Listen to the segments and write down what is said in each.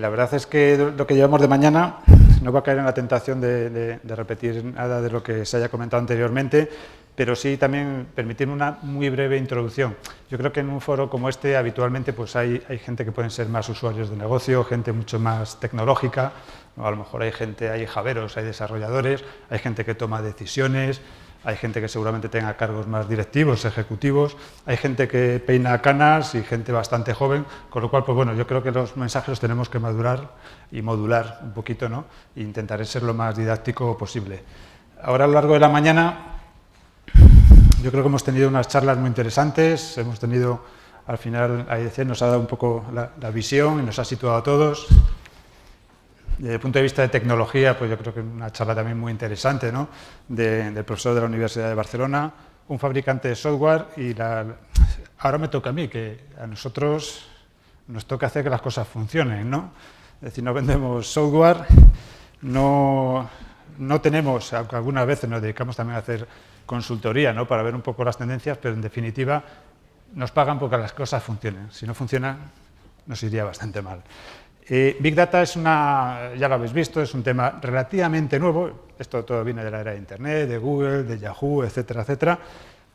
La verdad es que lo que llevamos de mañana no va a caer en la tentación de repetir nada de lo que se haya comentado anteriormente, pero sí también permitirme una muy breve introducción. Yo creo que en un foro como este habitualmente pues hay gente que pueden ser más usuarios de negocio, gente mucho más tecnológica, ¿no? A lo mejor hay javeros, hay desarrolladores, hay gente que toma decisiones, hay gente que seguramente tenga cargos más directivos, ejecutivos, hay gente que peina canas y gente bastante joven, con lo cual, pues bueno, yo creo que los mensajes los tenemos que madurar y modular un poquito, ¿no? E intentaré ser lo más didáctico posible. Ahora, a lo largo de la mañana, yo creo que hemos tenido unas charlas muy interesantes, hemos tenido, al final, AIDC nos ha dado un poco la visión y nos ha situado a todos. Desde el punto de vista de tecnología, pues yo creo que una charla también muy interesante, ¿no? Del profesor de la Universidad de Barcelona, un fabricante de software y ahora me toca a mí, que a nosotros nos toca hacer que las cosas funcionen, ¿no? Es decir, no vendemos software, no tenemos, aunque algunas veces nos dedicamos también a hacer consultoría, ¿no? Para ver un poco las tendencias, pero en definitiva nos pagan porque las cosas funcionen. Si no funcionan, nos iría bastante mal. Big Data ya lo habéis visto, es un tema relativamente nuevo. Esto todo viene de la era de Internet, de Google, de Yahoo, etcétera, etcétera.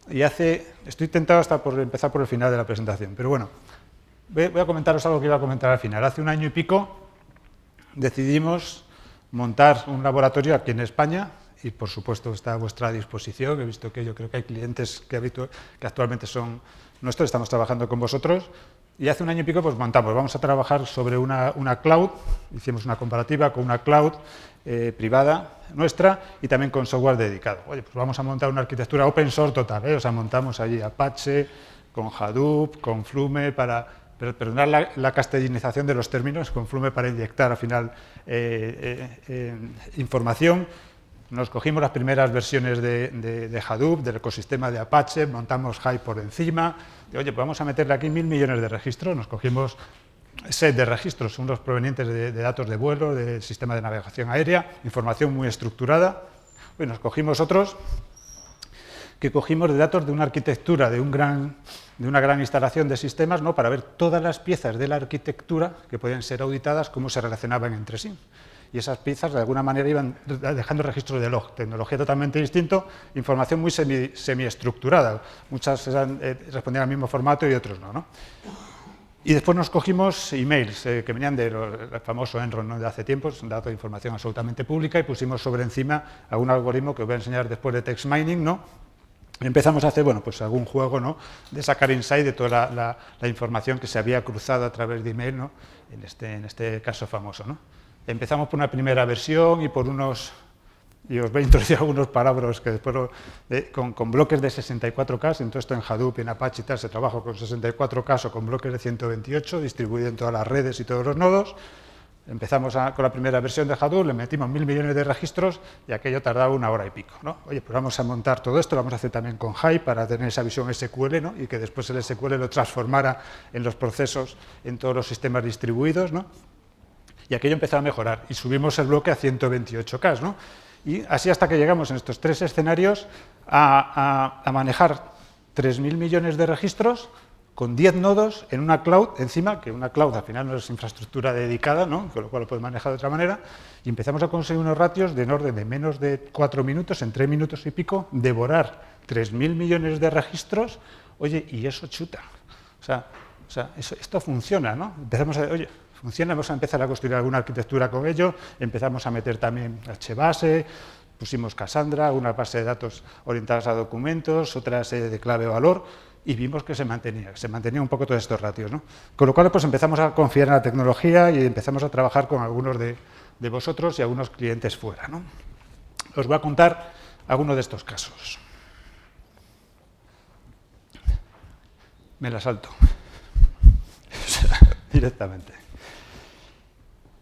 Y estoy tentado hasta por empezar por el final de la presentación, pero bueno, voy a comentaros algo que iba a comentar al final. Hace un año y pico decidimos montar un laboratorio aquí en España y, por supuesto, está a vuestra disposición. He visto que yo creo que hay clientes que actualmente son nuestros, estamos trabajando con vosotros. Y hace un año y pico pues vamos a trabajar sobre una cloud, hicimos una comparativa con una cloud privada nuestra y también con software dedicado. Oye, pues vamos a montar una arquitectura open source total, o sea, montamos allí Apache, con Hadoop, con Flume, perdonad la castellanización de los términos, con Flume para inyectar al final información. Nos cogimos las primeras versiones de Hadoop, del ecosistema de Apache, montamos Hive por encima. Oye, pues vamos a meterle aquí 1.000 millones de registros. Nos cogimos set de registros, unos provenientes de datos de vuelo, del sistema de navegación aérea, información muy estructurada. Y nos cogimos otros que cogimos de datos de una arquitectura, de una gran instalación de sistemas, ¿no? Para ver todas las piezas de la arquitectura que podían ser auditadas, cómo se relacionaban entre sí. Y esas piezas de alguna manera iban dejando registros de log, tecnología totalmente distinta, información muy semiestructurada. Muchas respondían al mismo formato y otros no, ¿no? Y después nos cogimos emails que venían del famoso Enron, ¿no? De hace tiempo, es un dato de información absolutamente pública, y pusimos sobre encima algún algoritmo que os voy a enseñar después de text mining, ¿no? Y empezamos a hacer, bueno, pues algún juego, ¿no? De sacar insight de toda la información que se había cruzado a través de email, ¿no? En este caso famoso, ¿no? Empezamos por una primera versión y por unos, y os voy a introducir algunos palabras que después, con bloques de 64K, entonces esto en Hadoop, en Apache y tal, se trabaja con 64K o con bloques de 128, distribuido en todas las redes y todos los nodos. Empezamos con la primera versión de Hadoop, le metimos 1.000 millones de registros y aquello tardaba 1 hora y pico, ¿no? Oye, pues vamos a montar todo esto, lo vamos a hacer también con Hive para tener esa visión SQL, ¿no? Y que después el SQL lo transformara en los procesos, en todos los sistemas distribuidos, ¿no? Y aquello empezó a mejorar y subimos el bloque a 128K, ¿no? Y así hasta que llegamos en estos 3 escenarios a manejar 3.000 millones de registros con 10 nodos en una cloud, encima, que una cloud al final no es infraestructura dedicada, ¿no? Con lo cual lo puedes manejar de otra manera, y empezamos a conseguir unos ratios de en orden de menos de 4 minutos, en 3 minutos y pico, devorar 3.000 millones de registros. Oye, y eso chuta. O sea esto funciona, ¿no? Empezamos a decir, oye, funciona, vamos a empezar a construir alguna arquitectura con ello, empezamos a meter también HBase, pusimos Cassandra, una base de datos orientadas a documentos, otras de clave-valor, y vimos que se mantenía un poco todos estos ratios, ¿no? Con lo cual, pues empezamos a confiar en la tecnología y empezamos a trabajar con algunos de vosotros y algunos clientes fuera, ¿no? Os voy a contar algunos de estos casos. Me la salto. Directamente.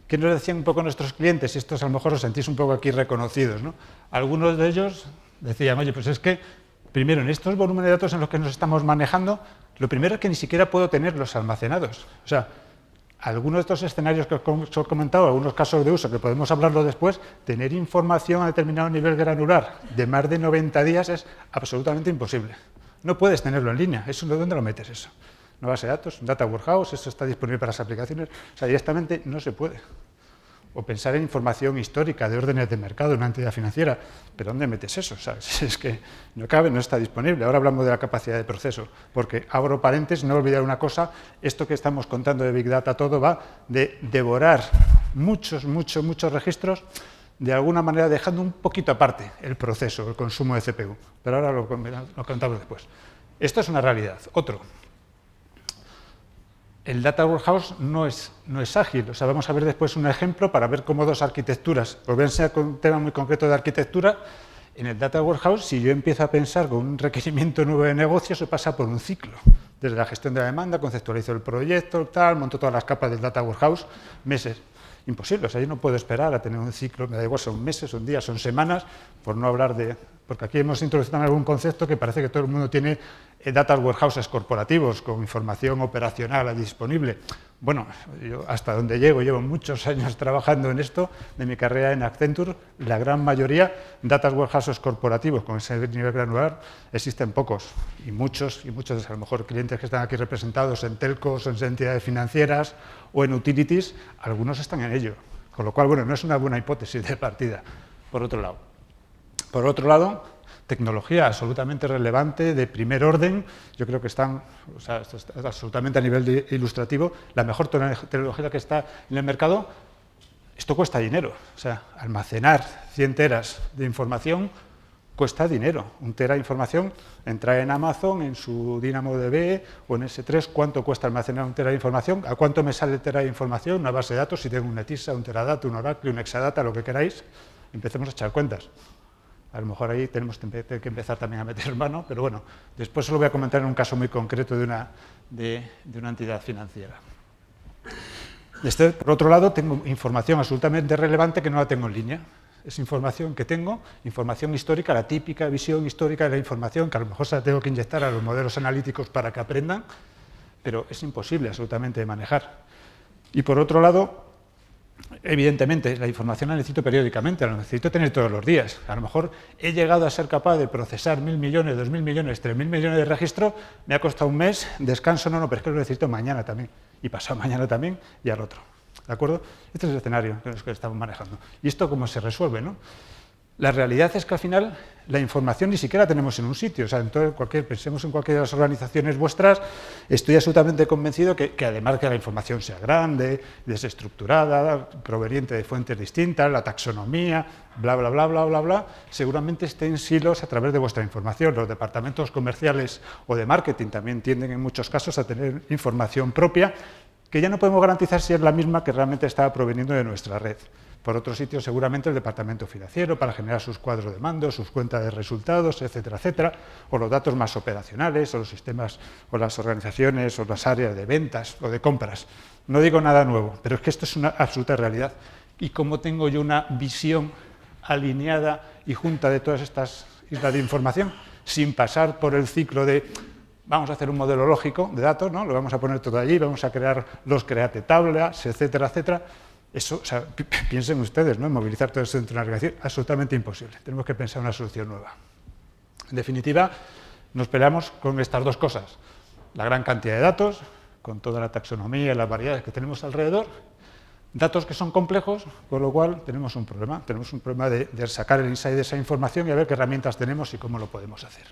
¿Qué nos decían un poco nuestros clientes? Y estos a lo mejor os sentís un poco aquí reconocidos, ¿no? Algunos de ellos decían, oye, pues es que, primero, en estos volúmenes de datos en los que nos estamos manejando, lo primero es que ni siquiera puedo tenerlos almacenados. O sea, algunos de estos escenarios que os he comentado, algunos casos de uso, que podemos hablarlo después, tener información a determinado nivel granular de más de 90 días es absolutamente imposible. No puedes tenerlo en línea. ¿Eso de dónde lo metes eso? una base de datos, un data warehouse, eso está disponible para las aplicaciones, o sea, directamente no se puede. O pensar en información histórica de órdenes de mercado en una entidad financiera, pero ¿dónde metes eso? ¿Sabes? Es que no cabe, no está disponible. Ahora hablamos de la capacidad de proceso, porque abro paréntesis, no olvidar una cosa, esto que estamos contando de Big Data todo va de devorar muchos registros, de alguna manera dejando un poquito aparte el proceso, el consumo de CPU. Pero ahora lo contamos después. Esto es una realidad. Otro. El Data Warehouse no es ágil. O sea, vamos a ver después un ejemplo para ver cómo dos arquitecturas, os voy a enseñar un tema muy concreto de arquitectura. En el Data Warehouse, si yo empiezo a pensar con un requerimiento nuevo de negocio, se pasa por un ciclo. Desde la gestión de la demanda, conceptualizo el proyecto, tal, monto todas las capas del Data Warehouse, meses. Imposible, o sea, yo no puedo esperar a tener un ciclo, me da igual, son meses, son días, son semanas, por no hablar de... Porque aquí hemos introducido algún concepto que parece que todo el mundo tiene data warehouses corporativos con información operacional disponible. Bueno, yo hasta donde llevo muchos años trabajando en esto, de mi carrera en Accenture, la gran mayoría, data warehouses corporativos con ese nivel granular, existen pocos, y muchos, a lo mejor clientes que están aquí representados en telcos, en entidades financieras o en utilities, algunos están en ello. Con lo cual, bueno, no es una buena hipótesis de partida, por otro lado. Por otro lado, tecnología absolutamente relevante, de primer orden, yo creo que están, o sea, esto está absolutamente a nivel ilustrativo, la mejor tecnología que está en el mercado, esto cuesta dinero, o sea, almacenar 100 teras de información cuesta dinero. Un tera de información, entrar en Amazon, en su DynamoDB o en S3, ¿cuánto cuesta almacenar un tera de información? ¿A cuánto me sale el tera de información? Una base de datos, si tengo un Netezza, un Teradata, un Oracle, un Exadata, lo que queráis, empecemos a echar cuentas. A lo mejor ahí tenemos que empezar también a meter mano, pero bueno, después se lo voy a comentar en un caso muy concreto de una entidad financiera. Por otro lado, tengo información absolutamente relevante que no la tengo en línea. Es información que tengo, información histórica, la típica visión histórica de la información, que a lo mejor se la tengo que inyectar a los modelos analíticos para que aprendan, pero es imposible absolutamente de manejar. Y por otro lado, evidentemente, la información la necesito periódicamente, la necesito tener todos los días. A lo mejor he llegado a ser capaz de procesar 1.000 millones, 2.000 millones, 3.000 millones de registro, me ha costado un mes, descanso, no, pero es que lo necesito mañana también, y pasado mañana también, y al otro. ¿De acuerdo? Este es el escenario que estamos manejando. ¿Y esto cómo se resuelve, no? La realidad es que al final la información ni siquiera la tenemos en un sitio. O sea, pensemos en cualquiera de las organizaciones vuestras, estoy absolutamente convencido que además que la información sea grande, desestructurada, proveniente de fuentes distintas, la taxonomía, bla, bla, bla, bla, bla, bla, seguramente esté en silos a través de vuestra información. Los departamentos comerciales o de marketing también tienden en muchos casos a tener información propia que ya no podemos garantizar si es la misma que realmente está proveniendo de nuestra red. Por otro sitio, seguramente el departamento financiero para generar sus cuadros de mando, sus cuentas de resultados, etcétera, etcétera, o los datos más operacionales, o los sistemas, o las organizaciones, o las áreas de ventas o de compras. No digo nada nuevo, pero es que esto es una absoluta realidad. Y cómo tengo yo una visión alineada y junta de todas estas islas de información, sin pasar por el ciclo de vamos a hacer un modelo lógico de datos, ¿no? Lo vamos a poner todo allí, vamos a crear los create tablas, etcétera, etcétera. Eso, o sea, piensen ustedes, ¿no? En movilizar todo eso dentro de una organización, absolutamente imposible. Tenemos que pensar una solución nueva. En definitiva, nos peleamos con estas dos cosas. La gran cantidad de datos, con toda la taxonomía y las variedades que tenemos alrededor, datos que son complejos, con lo cual tenemos un problema. Tenemos un problema de sacar el insight de esa información y a ver qué herramientas tenemos y cómo lo podemos hacer.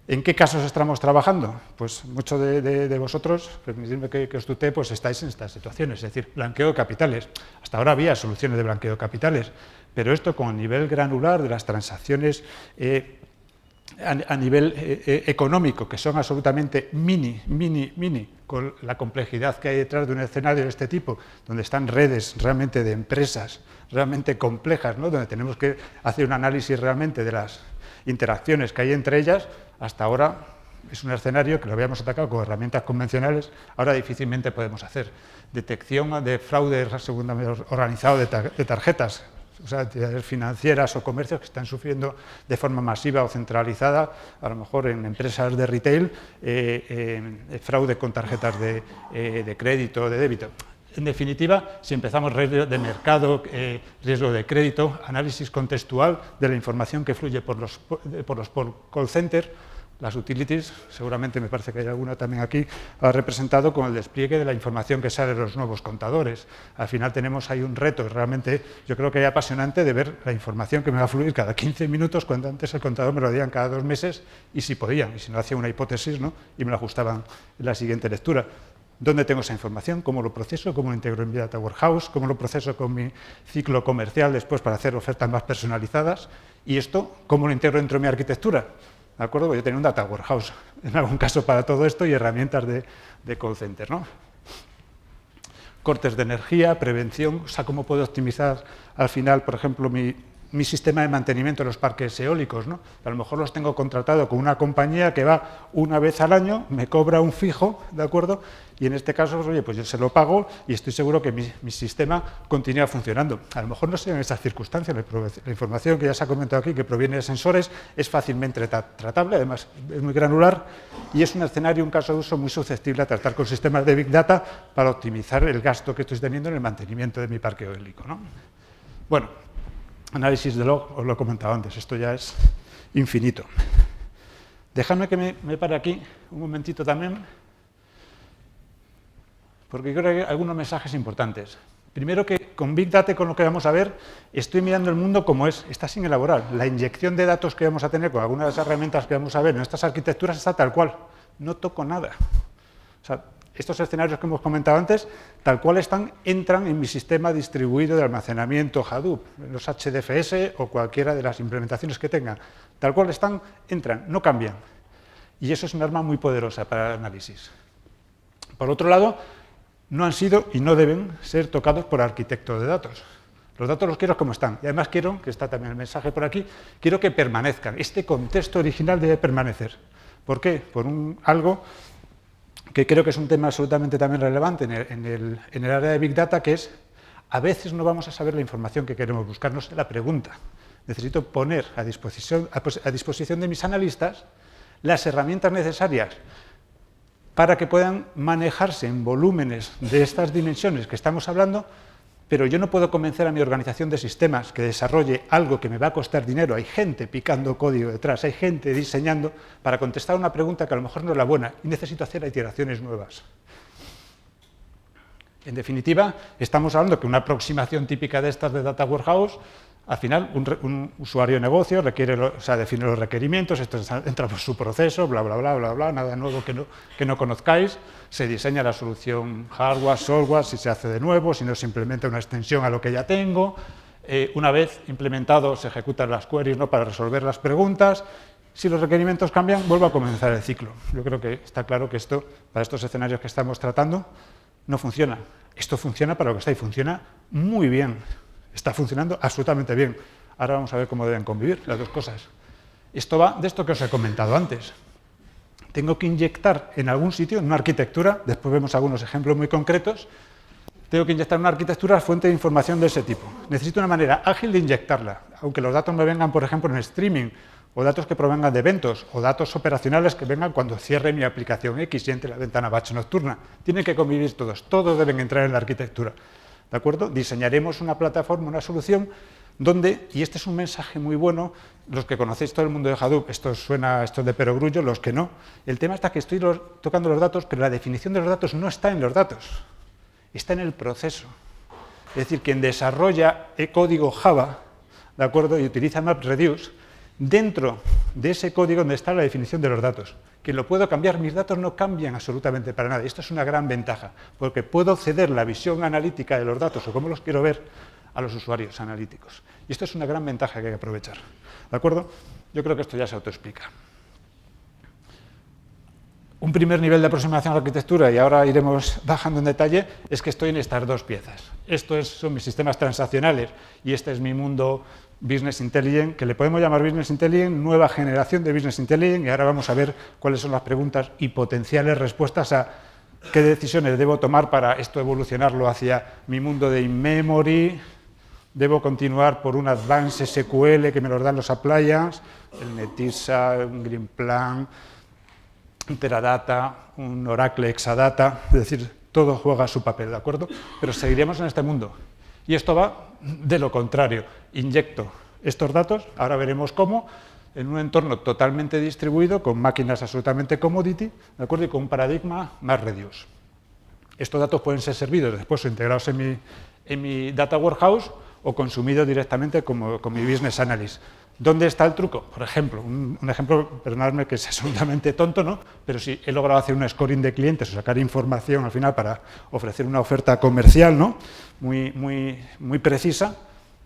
¿En qué casos estamos trabajando? Pues muchos de vosotros, permitidme que os tutee, pues estáis en estas situaciones, es decir, blanqueo de capitales. Hasta ahora había soluciones de blanqueo de capitales, pero esto con el nivel granular de las transacciones a nivel económico, que son absolutamente mini, con la complejidad que hay detrás de un escenario de este tipo, donde están redes realmente de empresas, realmente complejas, ¿no? Donde tenemos que hacer un análisis realmente de las interacciones que hay entre ellas. Hasta ahora es un escenario que lo habíamos atacado con herramientas convencionales, ahora difícilmente podemos hacer. Detección de fraude organizado de tarjetas, o sea, entidades financieras o comercios que están sufriendo de forma masiva o centralizada, a lo mejor en empresas de retail, fraude con tarjetas de crédito o de débito. En definitiva, si empezamos riesgo de mercado, riesgo de crédito, análisis contextual de la información que fluye por los call centers, Las utilities, seguramente me parece que hay alguna también aquí, ha representado con el despliegue de la información que sale de los nuevos contadores. Al final tenemos ahí un reto, realmente yo creo que es apasionante de ver la información que me va a fluir cada 15 minutos, cuando antes el contador me lo dieran cada 2 meses, y si podían, y si no hacía una hipótesis, ¿no? Y me lo ajustaban en la siguiente lectura. ¿Dónde tengo esa información? ¿Cómo lo proceso? ¿Cómo lo integro en Big Data Warehouse? ¿Cómo lo proceso con mi ciclo comercial después para hacer ofertas más personalizadas? Y esto, ¿cómo lo integro dentro de mi arquitectura? ¿De acuerdo? Pues yo tenía un Data Warehouse, en algún caso para todo esto, y herramientas de call center, ¿no? Cortes de energía, prevención, o sea, cómo puedo optimizar al final, por ejemplo, mi sistema de mantenimiento de los parques eólicos, ¿no? A lo mejor los tengo contratados con una compañía que va una vez al año, me cobra un fijo, ¿de acuerdo? Y en este caso, oye, pues yo se lo pago y estoy seguro que mi sistema continúa funcionando. A lo mejor no sé en esas circunstancias, la información que ya se ha comentado aquí, que proviene de sensores, es fácilmente tratable, además es muy granular, y es un escenario, un caso de uso muy susceptible a tratar con sistemas de Big Data para optimizar el gasto que estoy teniendo en el mantenimiento de mi parque eólico, ¿no? Bueno, análisis de log, os lo he comentado antes, esto ya es infinito. Dejadme que me pare aquí un momentito también, porque creo que hay algunos mensajes importantes. Primero, que con Big Data, con lo que vamos a ver, estoy mirando el mundo como es, está sin elaborar. La inyección de datos que vamos a tener con algunas de las herramientas que vamos a ver en estas arquitecturas está tal cual, no toco nada. O sea, estos escenarios que hemos comentado antes, tal cual están, entran en mi sistema distribuido de almacenamiento Hadoop, los HDFS o cualquiera de las implementaciones que tengan. Tal cual están, entran, no cambian. Y eso es un arma muy poderosa para el análisis. Por otro lado, no han sido y no deben ser tocados por arquitectos de datos. Los datos los quiero como están. Y además quiero, que está también el mensaje por aquí, quiero que permanezcan. Este contexto original debe permanecer. ¿Por qué? Por algo que creo que es un tema absolutamente también relevante en el área de Big Data, que es, a veces no vamos a saber la información que queremos buscar, no sé la pregunta. Necesito poner a disposición de mis analistas las herramientas necesarias para que puedan manejarse en volúmenes de estas dimensiones que estamos hablando, pero yo no puedo convencer a mi organización de sistemas que desarrolle algo que me va a costar dinero. Hay gente picando código detrás, hay gente diseñando para contestar una pregunta que a lo mejor no es la buena y necesito hacer iteraciones nuevas. En definitiva, estamos hablando que una aproximación típica de estas de Data Warehouse, al final, un usuario de negocio define los requerimientos, esto entra por su proceso, bla, bla, bla, bla, bla, nada nuevo que no conozcáis, se diseña la solución hardware, software, si se hace de nuevo, si no se implementa una extensión a lo que ya tengo. Una vez implementado, se ejecutan las queries, ¿no?, para resolver las preguntas. Si los requerimientos cambian, vuelvo a comenzar el ciclo. Yo creo que está claro que esto, para estos escenarios que estamos tratando, no funciona. Esto funciona para lo que está y funciona muy bien. Está funcionando absolutamente bien. Ahora vamos a ver cómo deben convivir las dos cosas. Esto va de esto que os he comentado antes. Tengo que inyectar en algún sitio, en una arquitectura, después vemos algunos ejemplos muy concretos, tengo que inyectar en una arquitectura fuente de información de ese tipo. Necesito una manera ágil de inyectarla, aunque los datos me vengan, por ejemplo, en streaming, o datos que provengan de eventos, o datos operacionales que vengan cuando cierre mi aplicación X y entre la ventana batch nocturna. Tienen que convivir todos deben entrar en la arquitectura. ¿De acuerdo? Diseñaremos una plataforma, una solución, donde, y este es un mensaje muy bueno, los que conocéis todo el mundo de Hadoop, esto es de perogrullo, los que no, el tema está que estoy tocando los datos, pero la definición de los datos no está en los datos, está en el proceso. Es decir, quien desarrolla código Java, ¿de acuerdo?, y utiliza MapReduce, dentro de ese código donde está la definición de los datos, que lo puedo cambiar, mis datos no cambian absolutamente para nada. Esto es una gran ventaja, porque puedo ceder la visión analítica de los datos o cómo los quiero ver a los usuarios analíticos. Y esto es una gran ventaja que hay que aprovechar. ¿De acuerdo? Yo creo que esto ya se autoexplica. Un primer nivel de aproximación a la arquitectura, y ahora iremos bajando en detalle, es que estoy en estas dos piezas. Son mis sistemas transaccionales y este es mi mundo Business Intelligence, que le podemos llamar Business Intelligence, nueva generación de Business Intelligence, y ahora vamos a ver cuáles son las preguntas y potenciales respuestas a qué decisiones debo tomar para esto evolucionarlo hacia mi mundo de in-memory. Debo continuar por un Advanced SQL que me los dan los appliance, el Netezza, un Greenplan, un Teradata, un Oracle Exadata, es decir, todo juega su papel, ¿de acuerdo? Pero seguiremos en este mundo. Y esto va de lo contrario. Inyecto estos datos, ahora veremos cómo, en un entorno totalmente distribuido, con máquinas absolutamente commodity, ¿de acuerdo? Y con un paradigma más reduce. Estos datos pueden ser servidos después o integrados en mi data warehouse o consumidos directamente con mi business analyst. ¿Dónde está el truco? Por ejemplo, un ejemplo, perdonadme que es absolutamente tonto, ¿no? Pero si he logrado hacer un scoring de clientes o sacar información al final para ofrecer una oferta comercial, ¿no? muy precisa,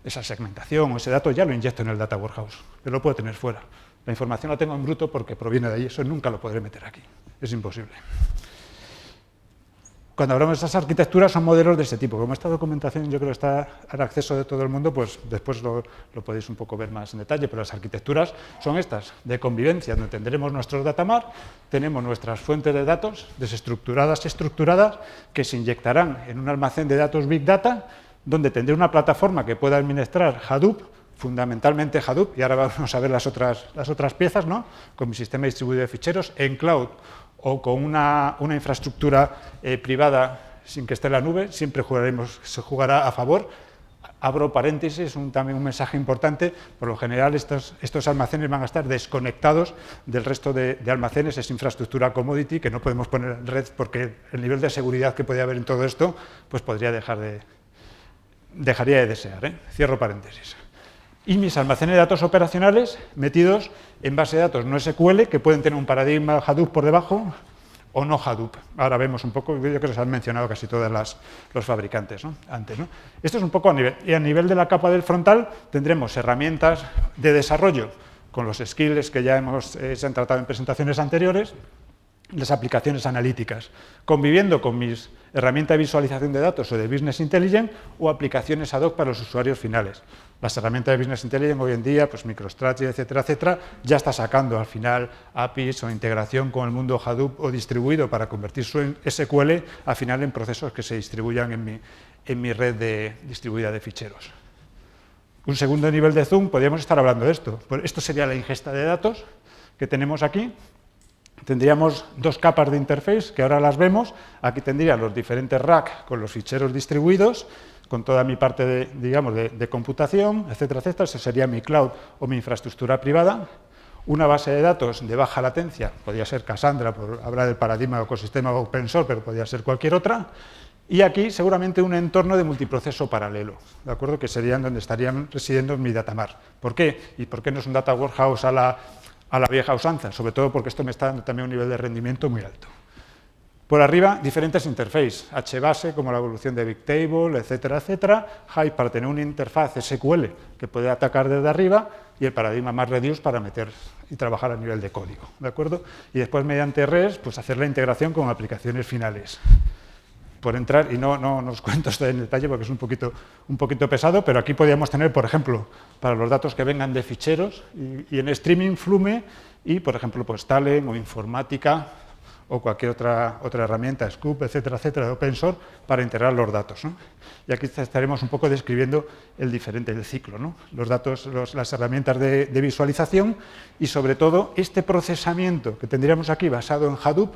esa segmentación o ese dato ya lo inyecto en el data warehouse, pero lo puedo tener fuera. La información la tengo en bruto porque proviene de ahí, eso nunca lo podré meter aquí, es imposible. Cuando hablamos de esas arquitecturas son modelos de este tipo. Como esta documentación yo creo que está al acceso de todo el mundo, pues después lo podéis un poco ver más en detalle, pero las arquitecturas son estas, de convivencia, donde tendremos nuestros datamar, tenemos nuestras fuentes de datos desestructuradas y estructuradas que se inyectarán en un almacén de datos Big Data, donde tendré una plataforma que pueda administrar Hadoop, fundamentalmente Hadoop, y ahora vamos a ver las otras piezas, ¿no? Con mi sistema distribuido de ficheros en cloud o con una infraestructura privada sin que esté en la nube, siempre se jugará a favor. Abro paréntesis, también un mensaje importante, por lo general estos almacenes van a estar desconectados del resto de almacenes, es infraestructura commodity que no podemos poner en red porque el nivel de seguridad que podría haber en todo esto pues dejaría de desear. Cierro paréntesis. Y mis almacenes de datos operacionales metidos en base de datos no SQL, que pueden tener un paradigma Hadoop por debajo o no Hadoop. Ahora vemos un poco, yo creo que se han mencionado casi todos los fabricantes, ¿no? Antes, ¿no? Esto es un poco a nivel de la capa del frontal, tendremos herramientas de desarrollo con los skills que ya se han tratado en presentaciones anteriores, las aplicaciones analíticas, conviviendo con mis herramientas de visualización de datos o de Business Intelligence o aplicaciones ad hoc para los usuarios finales. Las herramientas de Business Intelligence hoy en día, pues MicroStrategy, etcétera, ya está sacando al final APIs o integración con el mundo Hadoop o distribuido para convertir su SQL al final en procesos que se distribuyan en mi red distribuida de ficheros. Un segundo nivel de zoom, podríamos estar hablando de esto. Esto sería la ingesta de datos que tenemos aquí. Tendríamos dos capas de interface, que ahora las vemos. Aquí tendría los diferentes racks con los ficheros distribuidos, con toda mi parte de computación, etcétera. Ese sería mi cloud o mi infraestructura privada. Una base de datos de baja latencia, podría ser Cassandra, por hablar del paradigma de ecosistema open source, pero podría ser cualquier otra. Y aquí seguramente un entorno de multiproceso paralelo, ¿de acuerdo? Que serían donde estarían residiendo en mi datamar. ¿Por qué? ¿Y por qué no es un data warehouse a la vieja usanza? Sobre todo porque esto me está dando también un nivel de rendimiento muy alto. Por arriba, diferentes interfaces, HBase, como la evolución de Bigtable, etcétera. Hive para tener una interfaz SQL que puede atacar desde arriba y el paradigma más reduce para meter y trabajar a nivel de código, ¿de acuerdo? Y después, mediante REST, pues hacer la integración con aplicaciones finales. Por entrar, y no os cuento esto en detalle porque es un poquito pesado, pero aquí podríamos tener, por ejemplo, para los datos que vengan de ficheros y en streaming, Flume y, por ejemplo, pues Talent o Informática o cualquier otra herramienta, Scoop, etcétera, de open source, para integrar los datos, ¿no? Y aquí estaremos un poco describiendo el ciclo, ¿no? Los datos, las herramientas de visualización y, sobre todo, este procesamiento que tendríamos aquí basado en Hadoop,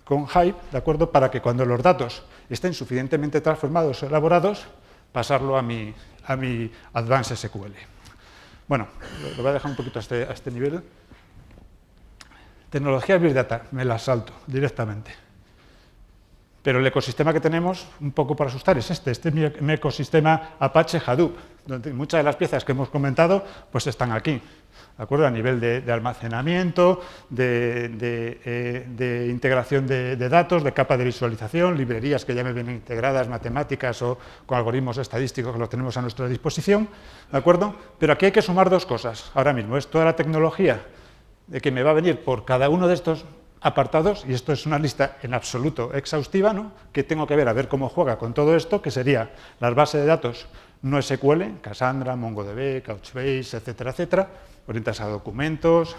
con Hive, ¿de acuerdo? Para que cuando los datos estén suficientemente transformados o elaborados, pasarlo a mi Advanced SQL. Bueno, lo voy a dejar un poquito a este nivel. Tecnologías Big Data, me las salto directamente. Pero el ecosistema que tenemos, un poco para asustar, es este es mi ecosistema Apache Hadoop, donde muchas de las piezas que hemos comentado pues están aquí. ¿De acuerdo? A nivel de almacenamiento, de integración de datos, de capa de visualización, librerías que ya me vienen integradas, matemáticas o con algoritmos estadísticos que los tenemos a nuestra disposición, ¿de acuerdo? Pero aquí hay que sumar dos cosas. Ahora mismo es toda la tecnología de que me va a venir por cada uno de estos apartados, y esto es una lista en absoluto exhaustiva, ¿no? Que tengo que ver a ver cómo juega con todo esto, que sería las bases de datos no SQL, Cassandra, MongoDB, Couchbase, etcétera, orientadas a documentos,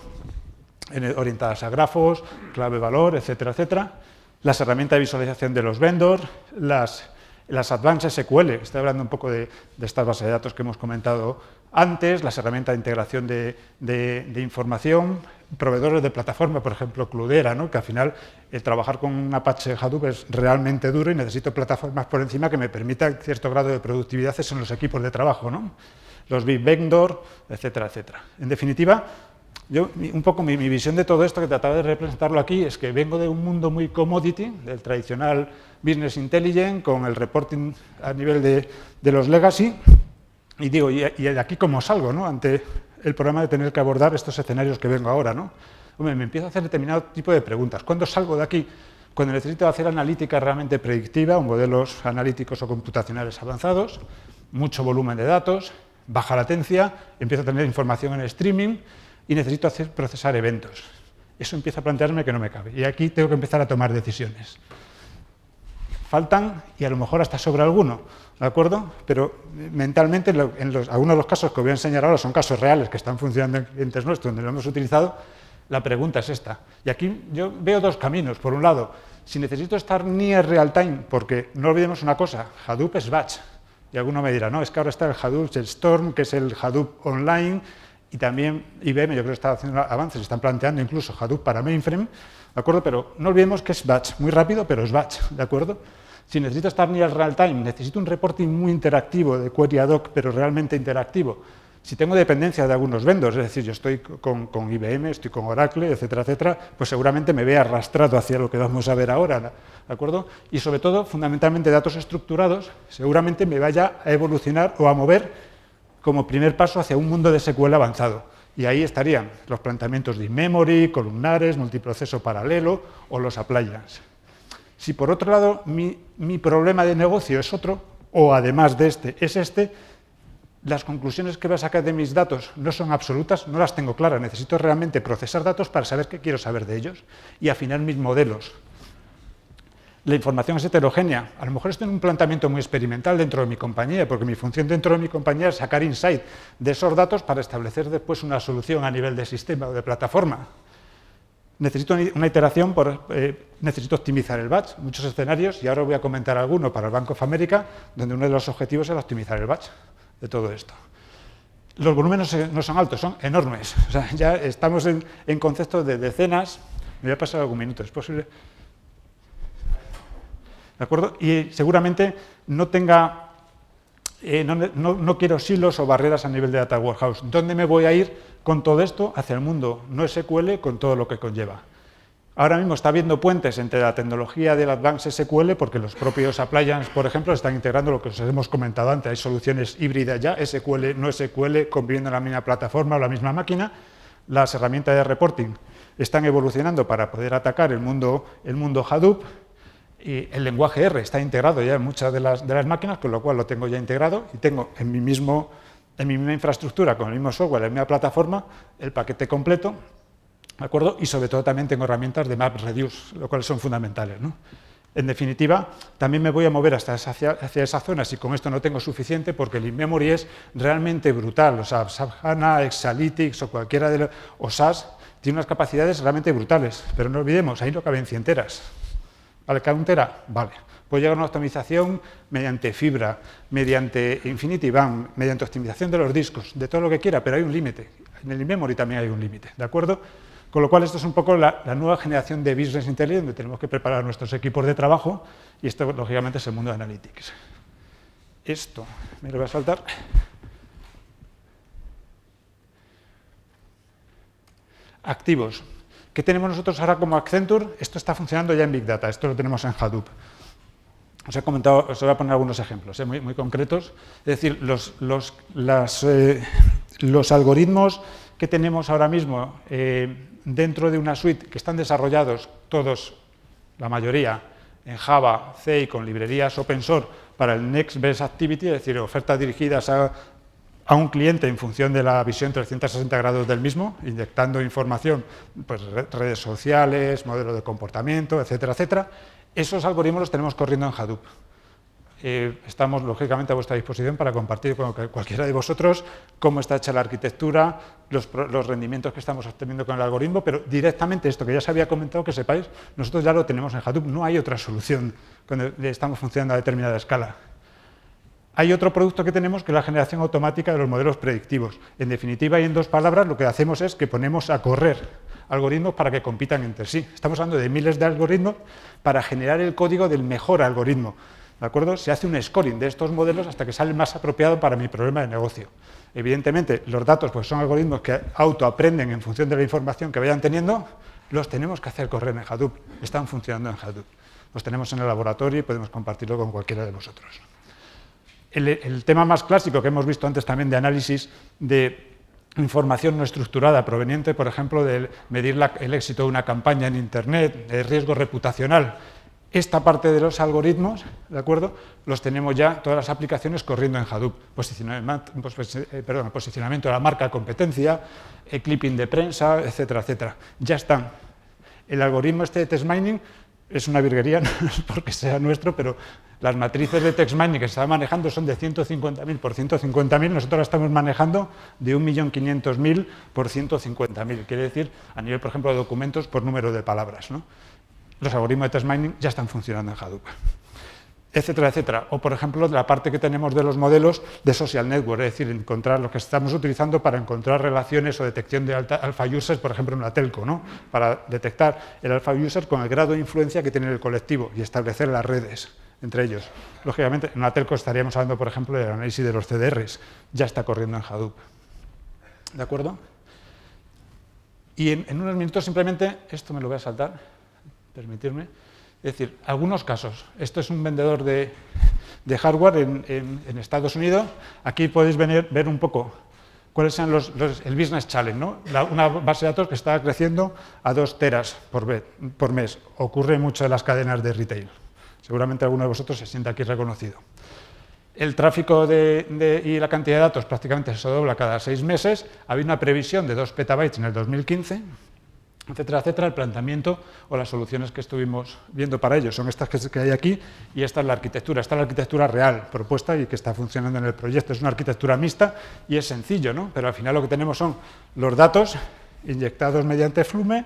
orientadas a grafos, clave-valor, etcétera, las herramientas de visualización de los vendors, las Advanced SQL, estoy hablando un poco de estas bases de datos que hemos comentado antes, las herramientas de integración de información, proveedores de plataforma, por ejemplo, Cloudera, ¿no? Que al final el trabajar con un Apache Hadoop es realmente duro y necesito plataformas por encima que me permitan cierto grado de productividad en los equipos de trabajo, ¿no? Los Big Vendor, etcétera. En definitiva, un poco mi visión de todo esto, que trataba de representarlo aquí, es que vengo de un mundo muy commodity, del tradicional business intelligence, con el reporting a nivel de los legacy, y digo, ¿y de aquí cómo salgo, ¿no?, ante el problema de tener que abordar estos escenarios que vengo ahora, ¿no? Hombre, me empiezo a hacer determinado tipo de preguntas. ¿Cuándo salgo de aquí? Cuando necesito hacer analítica realmente predictiva, o modelos analíticos o computacionales avanzados, mucho volumen de datos, baja latencia, empiezo a tener información en streaming y necesito procesar eventos. Eso empieza a plantearme que no me cabe. Y aquí tengo que empezar a tomar decisiones. Faltan, y a lo mejor hasta sobra alguno, ¿de acuerdo? Pero mentalmente, algunos de los casos que voy a enseñar ahora son casos reales que están funcionando en clientes nuestros, donde lo hemos utilizado. La pregunta es esta. Y aquí yo veo dos caminos. Por un lado, si necesito estar near real time, porque no olvidemos una cosa, Hadoop es batch. Y alguno me dirá, no, es que ahora está el Hadoop Storm, que es el Hadoop online, y también IBM, yo creo que está haciendo avances, están planteando incluso Hadoop para mainframe, ¿de acuerdo? Pero no olvidemos que es batch, muy rápido, pero es batch, ¿de acuerdo? Si necesito estar near real time, necesito un reporting muy interactivo de query ad hoc, pero realmente interactivo. Si tengo dependencia de algunos vendors, es decir, yo estoy con IBM, estoy con Oracle, etcétera, etcétera, pues seguramente me vea arrastrado hacia lo que vamos a ver ahora, ¿de acuerdo? Y sobre todo, fundamentalmente, datos estructurados, seguramente me vaya a evolucionar o a mover como primer paso hacia un mundo de SQL avanzado. Y ahí estarían los planteamientos de in-memory, columnares, multiproceso paralelo o los appliance. Si por otro lado mi problema de negocio es otro, o además de este es este, las conclusiones que voy a sacar de mis datos no son absolutas, no las tengo claras, necesito realmente procesar datos para saber qué quiero saber de ellos y afinar mis modelos. La información es heterogénea, a lo mejor estoy en un planteamiento muy experimental dentro de mi compañía, porque mi función dentro de mi compañía es sacar insight de esos datos para establecer después una solución a nivel de sistema o de plataforma. Necesito una iteración, necesito optimizar el batch, muchos escenarios, y ahora voy a comentar alguno para el Bank of America, donde uno de los objetivos era optimizar el batch de todo esto. Los volúmenes no son altos, son enormes. O sea, ya estamos en conceptos de decenas. Me voy a pasar algún minuto, ¿es posible? ¿De acuerdo? Y seguramente no tenga, no quiero silos o barreras a nivel de Data Warehouse. ¿Dónde me voy a ir con todo esto? Hacia el mundo no SQL con todo lo que conlleva. Ahora mismo está habiendo puentes entre la tecnología del Advanced SQL, porque los propios appliance, por ejemplo, están integrando lo que os hemos comentado antes. Hay soluciones híbridas ya, SQL, no SQL, conviviendo en la misma plataforma o la misma máquina. Las herramientas de reporting están evolucionando para poder atacar el mundo Hadoop. Y el lenguaje R está integrado ya en muchas de las máquinas, con lo cual lo tengo ya integrado y tengo en mi misma infraestructura, con el mismo software, en la misma plataforma, el paquete completo, ¿de acuerdo? Y sobre todo también tengo herramientas de MapReduce, lo cual son fundamentales, ¿no? En definitiva, también me voy a mover hacia esas zonas y con esto no tengo suficiente porque el in-memory es realmente brutal. O sea, SAP HANA, Exalytics o cualquiera de los, o SAS tiene unas capacidades realmente brutales, pero no olvidemos, ahí no caben 100 teras. ¿Vale? ¿Cada un tera? Vale. Puedo llegar a una optimización mediante fibra, mediante Infinity Band, mediante optimización de los discos, de todo lo que quiera, pero hay un límite. En el in-memory también hay un límite, ¿de acuerdo? Con lo cual, esto es un poco la nueva generación de Business Intelligence, donde tenemos que preparar nuestros equipos de trabajo, y esto, lógicamente, es el mundo de Analytics. Esto, me lo voy a saltar. Activos. ¿Qué tenemos nosotros ahora como Accenture? Esto está funcionando ya en Big Data, esto lo tenemos en Hadoop. Os voy a poner algunos ejemplos muy concretos. Es decir, los algoritmos que tenemos ahora mismo dentro de una suite que están desarrollados todos, la mayoría, en Java, C y con librerías open source para el Next Best Activity, es decir, ofertas dirigidas a un cliente en función de la visión 360 grados del mismo, inyectando información, pues redes sociales, modelos de comportamiento, etcétera, etcétera. Esos algoritmos los tenemos corriendo en Hadoop. Estamos, lógicamente, a vuestra disposición para compartir con cualquiera de vosotros cómo está hecha la arquitectura, los rendimientos que estamos obteniendo con el algoritmo, pero directamente esto que ya os había comentado, que sepáis, nosotros ya lo tenemos en Hadoop, no hay otra solución cuando estamos funcionando a determinada escala. Hay otro producto que tenemos que es la generación automática de los modelos predictivos. En definitiva, y en dos palabras, lo que hacemos es que ponemos a correr algoritmos para que compitan entre sí. Estamos hablando de miles de algoritmos para generar el código del mejor algoritmo, ¿de acuerdo? Se hace un scoring de estos modelos hasta que sale el más apropiado para mi problema de negocio. Evidentemente, los datos pues, son algoritmos que autoaprenden en función de la información que vayan teniendo, los tenemos que hacer correr en Hadoop, están funcionando en Hadoop. Los tenemos en el laboratorio y podemos compartirlo con cualquiera de vosotros. El tema más clásico que hemos visto antes también de análisis de información no estructurada proveniente, por ejemplo, de medir el éxito de una campaña en Internet, de riesgo reputacional. Esta parte de los algoritmos, ¿de acuerdo?, los tenemos ya, todas las aplicaciones corriendo en Hadoop. Posicionamiento de la marca, competencia, clipping de prensa, etcétera, etcétera. Ya están. El algoritmo este de text mining es una virguería, no es porque sea nuestro, pero las matrices de text mining que se están manejando son de 150.000 por 150.000, nosotros las estamos manejando de 1.500.000 por 150.000, quiere decir, a nivel, por ejemplo, de documentos por número de palabras, ¿no? Los algoritmos de text mining ya están funcionando en Hadoop, etcétera, etcétera. O, por ejemplo, la parte que tenemos de los modelos de social network, es decir, encontrar lo que estamos utilizando para encontrar relaciones o detección de alpha users, por ejemplo, en una telco, ¿no? Para detectar el alpha user con el grado de influencia que tiene el colectivo y establecer las redes entre ellos. Lógicamente, en una telco estaríamos hablando, por ejemplo, del análisis de los CDRs. Ya está corriendo en Hadoop. ¿De acuerdo? Y en unos minutos simplemente, esto me lo voy a saltar, permitirme. Es decir, algunos casos. Esto es un vendedor de hardware en Estados Unidos. Aquí podéis ver un poco cuáles son el business challenge, ¿no? Una base de datos que está creciendo a 2 teras por mes. Ocurre mucho en las cadenas de retail. Seguramente alguno de vosotros se siente aquí reconocido. El tráfico y la cantidad de datos prácticamente se dobla cada 6 meses. Había una previsión de 2 petabytes en el 2015. Etcétera, etcétera. El planteamiento o las soluciones que estuvimos viendo para ello son estas que hay aquí y esta es la arquitectura. Esta es la arquitectura real propuesta y que está funcionando en el proyecto. Es una arquitectura mixta y es sencillo, ¿no? Pero al final lo que tenemos son los datos inyectados mediante Flume.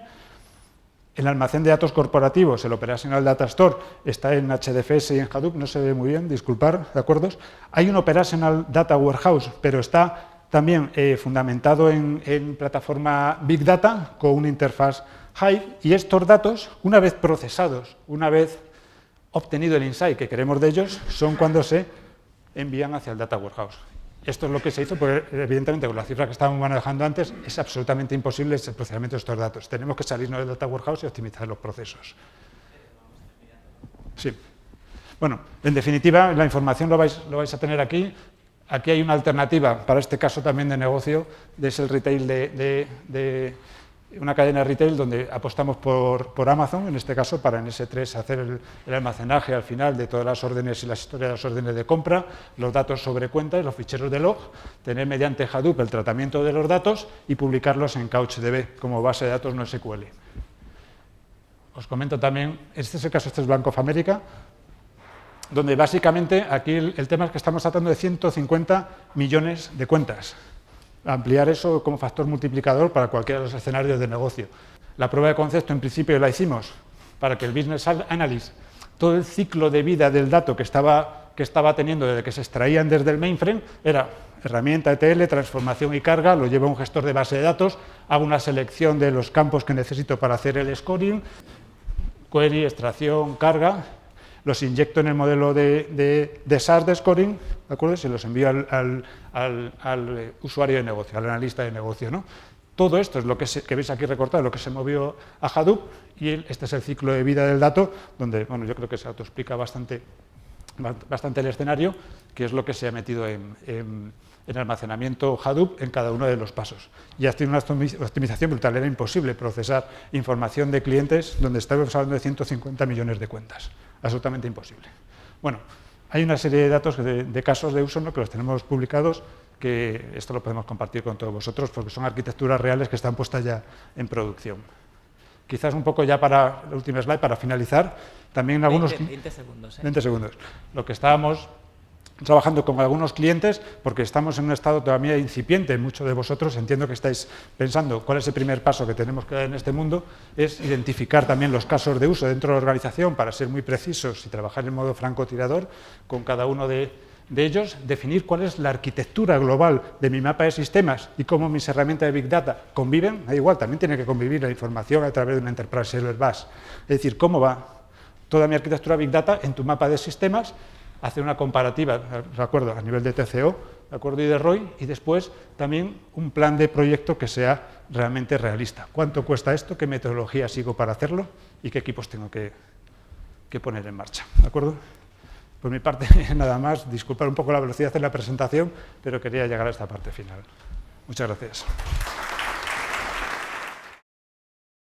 El almacén de datos corporativos, el Operational Data Store, está en HDFS y en Hadoop, no se ve muy bien, disculpar, ¿de acuerdo? Hay un Operational Data Warehouse, pero está también fundamentado en plataforma Big Data con una interfaz Hive, y estos datos, una vez procesados, una vez obtenido el insight que queremos de ellos, son cuando se envían hacia el Data Warehouse. Esto es lo que se hizo, porque evidentemente con la cifra que estábamos manejando antes es absolutamente imposible el procesamiento de estos datos. Tenemos que salirnos del Data Warehouse y optimizar los procesos. Sí. Bueno, en definitiva, la información lo vais a tener aquí. Aquí hay una alternativa para este caso también de negocio, es el retail de una cadena de retail donde apostamos por Amazon, en este caso para en S3 hacer el almacenaje al final de todas las órdenes y las historias de las órdenes de compra, los datos sobre cuentas, los ficheros de log, tener mediante Hadoop el tratamiento de los datos y publicarlos en CouchDB como base de datos no SQL. Os comento también, este es el caso, este es Bank of America, donde básicamente aquí el tema es que estamos tratando de 150 millones de cuentas. Ampliar eso como factor multiplicador para cualquiera de los escenarios de negocio. La prueba de concepto en principio la hicimos para que el Business Analyst, todo el ciclo de vida del dato que estaba teniendo desde que se extraían desde el mainframe, era herramienta ETL, transformación y carga, lo lleva un gestor de base de datos, hago una selección de los campos que necesito para hacer el scoring, query, extracción, carga, los inyecto en el modelo de SAS de scoring, ¿de acuerdo? Se los envío al usuario de negocio, al analista de negocio, ¿no? Todo esto es lo que veis aquí recortado, lo que se movió a Hadoop, y este es el ciclo de vida del dato, donde, bueno, yo creo que se autoexplica bastante el escenario, que es lo que se ha metido en almacenamiento Hadoop en cada uno de los pasos. Y ha tenido una optimización brutal, era imposible procesar información de clientes donde estábamos hablando de 150 millones de cuentas. Absolutamente imposible. Bueno, hay una serie de datos, de casos de uso, ¿no?, que los tenemos publicados, que esto lo podemos compartir con todos vosotros, porque son arquitecturas reales que están puestas ya en producción. Quizás un poco ya para la última slide, para finalizar, también algunos... 20 segundos. 20 segundos. Lo que estábamos trabajando con algunos clientes, porque estamos en un estado todavía incipiente, muchos de vosotros entiendo que estáis pensando cuál es el primer paso que tenemos que dar en este mundo, es identificar también los casos de uso dentro de la organización para ser muy precisos y trabajar en modo francotirador con cada uno de ellos, definir cuál es la arquitectura global de mi mapa de sistemas y cómo mis herramientas de Big Data conviven, da igual, también tiene que convivir la información a través de una Enterprise Server Bus, es decir, cómo va toda mi arquitectura Big Data en tu mapa de sistemas, hacer una comparativa, ¿de acuerdo?, a nivel de TCO, ¿de acuerdo?, y de ROI, y después también un plan de proyecto que sea realmente realista. ¿Cuánto cuesta esto? ¿Qué metodología sigo para hacerlo? ¿Y qué equipos tengo que poner en marcha? ¿De acuerdo? Por mi parte, nada más. Disculpar un poco la velocidad en la presentación, pero quería llegar a esta parte final. Muchas gracias.